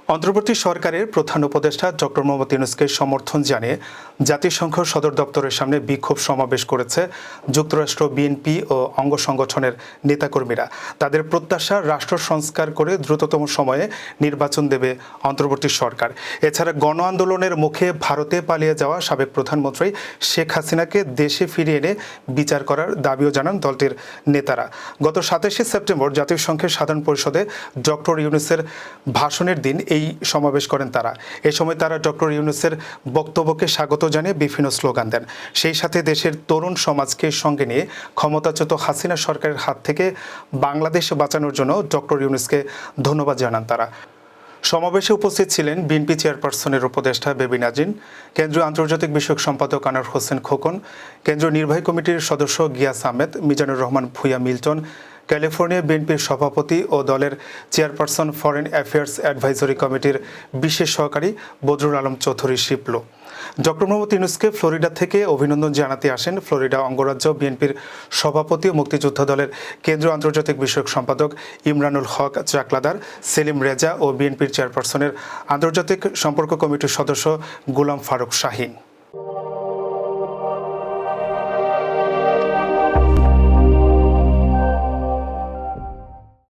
অন্তর্বর্তী সরকারের প্রধান উপদেষ্টা ডক্টর মোহাম্মদ ইউনূসকে সমর্থন জানিয়ে জাতিসংঘ সদর দপ্তরের সামনে বিক্ষোভ সমাবেশ করেছে যুক্তরাষ্ট্র বিএনপি ও অঙ্গ সংগঠনের নেতাকর্মীরা। তাদের প্রত্যাশা, রাষ্ট্র সংস্কার করে দ্রুততম সময়ে নির্বাচন দেবে অন্তর্বর্তী সরকার। এছাড়া গণ আন্দোলনের মুখে ভারতে পালিয়ে যাওয়া সাবেক প্রধানমন্ত্রী শেখ হাসিনাকে দেশে ফিরিয়ে এনে বিচার করার দাবিও জানান দলটির নেতারা। গত ২৭ সেপ্টেম্বর জাতিসংঘের সাধারণ পরিষদে ডক্টর ইউনূসের ভাষণের দিন এই সমাবেশ করেন তারা। এ সময় তারা ডক্টর ইউনূসের বক্তব্যকে স্বাগত জানিয়ে বিভিন্ন স্লোগান দেন। সেই সাথে দেশের তরুণ সমাজকে সঙ্গে নিয়ে ক্ষমতাচ্যুত হাসিনা সরকারের হাত থেকে বাংলাদেশ বাঁচানোর জন্য ডক্টর ইউনূসকে ধন্যবাদ জানান তারা। সমাবেশে উপস্থিত ছিলেন বিএনপি চেয়ারপারসনের উপদেষ্টা বেবি নাজিন, কেন্দ্রীয় আন্তর্জাতিক বিষয়ক সম্পাদক আনোয়ার হোসেন খোকন, কেন্দ্রীয় নির্বাহী কমিটির সদস্য গিয়াস আহমেদ, মিজানুর রহমান ভূঁইয়া মিল্টন, ক্যালিফোর্নিয়া বিএনপির সভাপতি ও দলের চেয়ারপারসন ফরেন অ্যাফেয়ার্স অ্যাডভাইজরি কমিটির বিশেষ সহকারী বদরুল আলম চৌধুরী শিপলু। ডক্টর মোহাম্মদ ইউনূসকে ফ্লোরিডা থেকে অভিনন্দন জানাতে আসেন ফ্লোরিডা অঙ্গরাজ্য বিএনপির সভাপতি ও মুক্তিযোদ্ধা দলের কেন্দ্রীয় আন্তর্জাতিক বিষয়ক সম্পাদক ইমরানুল হক চাকলাদার, সেলিম রেজা ও বিএনপির চেয়ারপারসনের আন্তর্জাতিক সম্পর্ক কমিটির সদস্য গোলাম ফারুক শাহীন।